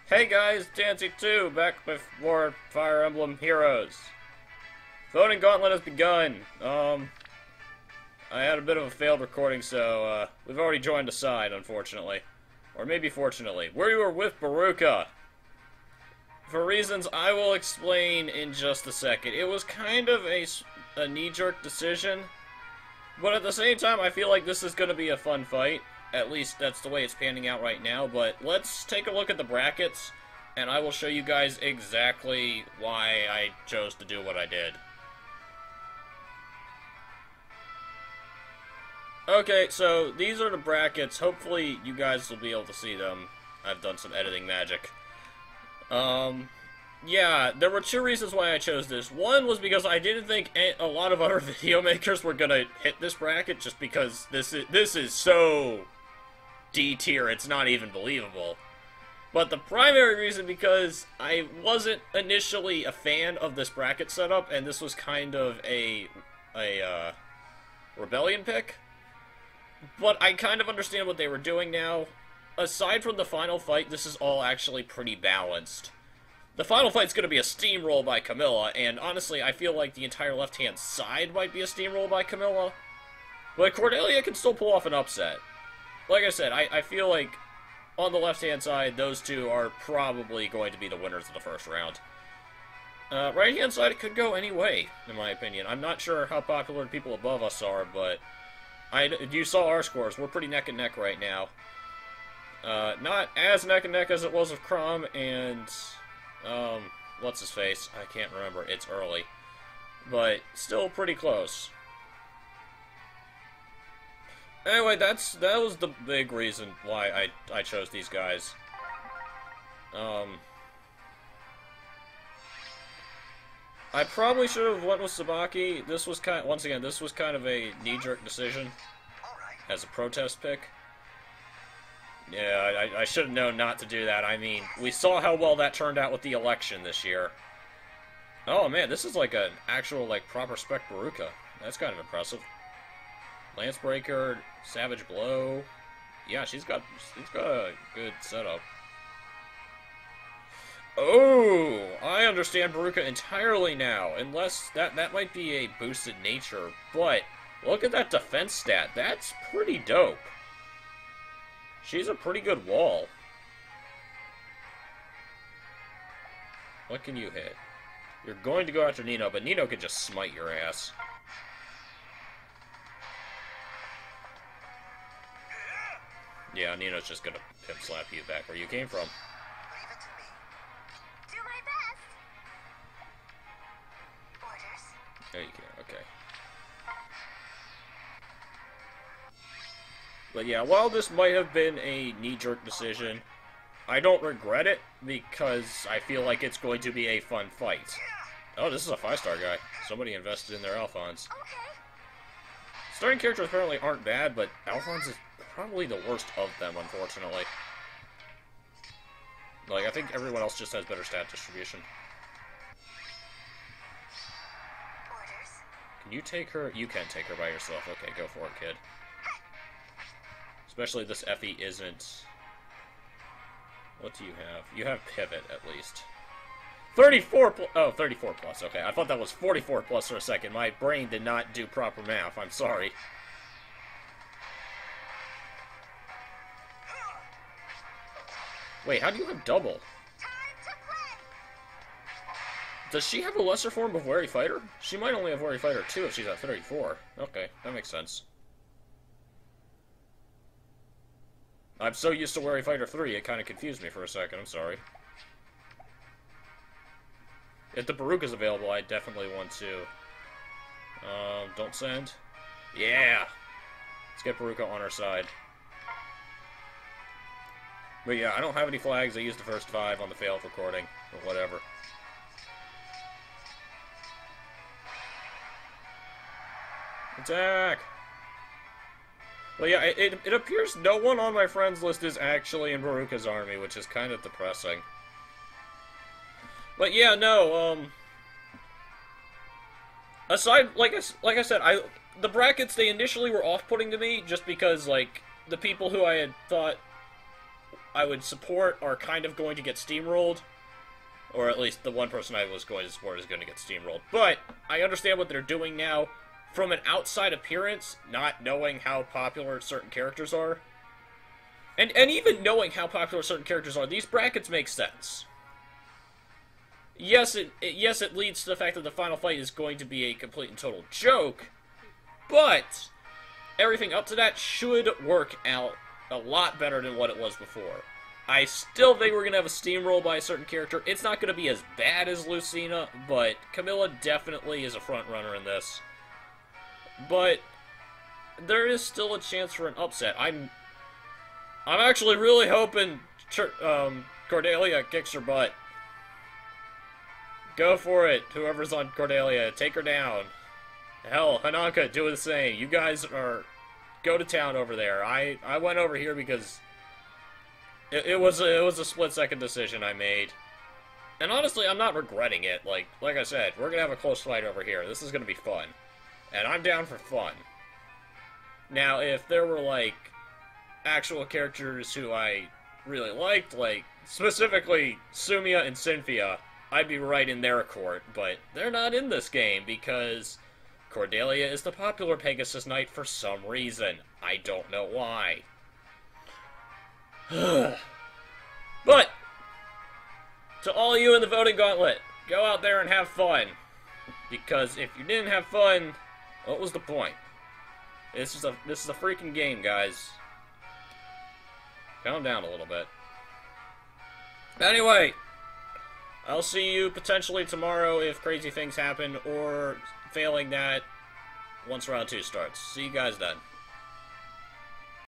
Hey guys, Dancy2, back with more Fire Emblem Heroes. Voting Gauntlet has begun. I had a bit of a failed recording, so, we've already joined a side, unfortunately. Or maybe fortunately. We were with Beruka. For reasons I will explain in just a second. It was kind of a knee-jerk decision, but at the same time, I feel like this is going to be a fun fight. At least that's the way it's panning out right now, but let's take a look at the brackets, and I will show you guys exactly why I chose to do what I did. Okay, so these are the brackets. Hopefully you guys will be able to see them. I've done some editing magic. Yeah, there were two reasons why I chose this. One was because I didn't think a lot of other video makers were gonna hit this bracket, just because this is so D tier, it's not even believable. But the primary reason, because I wasn't initially a fan of this bracket setup, and this was kind of a rebellion pick. But I kind of understand what they were doing now. Aside from the final fight, this is all actually pretty balanced. The final fight's going to be a steamroll by Camilla, and honestly, I feel like the entire left-hand side might be a steamroll by Camilla. But Cordelia can still pull off an upset. Like I said, I feel like on the left-hand side, those two are probably going to be the winners of the first round. Right-hand side, it could go any way, in my opinion. I'm not sure how popular the people above us are, but you saw our scores. We're pretty neck and neck right now. Not as neck and neck as it was with Crom and, what's his face? I can't remember. It's early. But still pretty close. Anyway, that was the big reason why I chose these guys. I probably should have went with Sabaki. This was once again, this was kind of a knee-jerk decision as a protest pick. Yeah, I should have known not to do that. I mean, we saw how well that turned out with the election this year. Oh man, this is like an actual, like, proper spec Beruka. That's kind of impressive. Lancebreaker, Savage Blow. Yeah, she's got a good setup. Oh, I understand Beruka entirely now. Unless that might be a boosted nature, but look at that defense stat. That's pretty dope. She's a pretty good wall. What can you hit? You're going to go after Nino, but Nino can just smite your ass. Yeah, Nino's just gonna pimp slap you back where you came from. Leave it to me. Do my best. Orders. There you go, okay. But yeah, while this might have been a knee-jerk decision, I don't regret it, because I feel like it's going to be a fun fight. Oh, this is a 5-star guy. Somebody invested in their Alphonse. Okay. Starting characters apparently aren't bad, but Alphonse is probably the worst of them, unfortunately. Like, I think everyone else just has better stat distribution. Orders. Can you take her? You can take her by yourself. Okay, go for it, kid. Especially this Effie isn't... What do you have? You have Pivot, at least. 34 oh, 34 plus. Okay, I thought that was 44 plus for a second. My brain did not do proper math. I'm sorry. Wait, how do you have double? Time to play. Does she have a lesser form of Wary Fighter? She might only have Wary Fighter 2 if she's at 34. Okay, that makes sense. I'm so used to Wary Fighter 3, it kind of confused me for a second. I'm sorry. If the Beruka's available, I definitely want to. Don't send. Yeah! Let's get Beruka on our side. But yeah, I don't have any flags. I used the first 5 on the failed recording, or whatever. Attack! Well, yeah, it appears no one on my friends list is actually in Beruka's army, which is kind of depressing. But yeah, no, aside, like I said, the brackets, they initially were off-putting to me, just because, like, the people who I had thought I would support are kind of going to get steamrolled. Or at least the one person I was going to support is going to get steamrolled. But I understand what they're doing now. From an outside appearance, not knowing how popular certain characters are, and even knowing how popular certain characters are, these brackets make sense. Yes, it leads to the fact that the final fight is going to be a complete and total joke, but everything up to that should work out a lot better than what it was before. I still think we're going to have a steamroll by a certain character. It's not going to be as bad as Lucina, but Camilla definitely is a front runner in this. But there is still a chance for an upset. I'm actually really hoping Cordelia kicks her butt. Go for it, whoever's on Cordelia. Take her down. Hell, Hinoka, do the same. You guys go to town over there. I went over here because it was a split-second decision I made. And honestly, I'm not regretting it. Like I said, we're going to have a close fight over here. This is going to be fun. And I'm down for fun. Now, if there were, like, actual characters who I really liked, like, specifically Sumia and Cynthia, I'd be right in their court, but they're not in this game because Cordelia is the popular Pegasus Knight for some reason. I don't know why. But, to all you in the voting gauntlet, go out there and have fun. Because if you didn't have fun, what was the point? This is a freaking game, guys. Calm down a little bit. Anyway, I'll see you potentially tomorrow if crazy things happen, or failing that, once round 2 starts. See you guys then.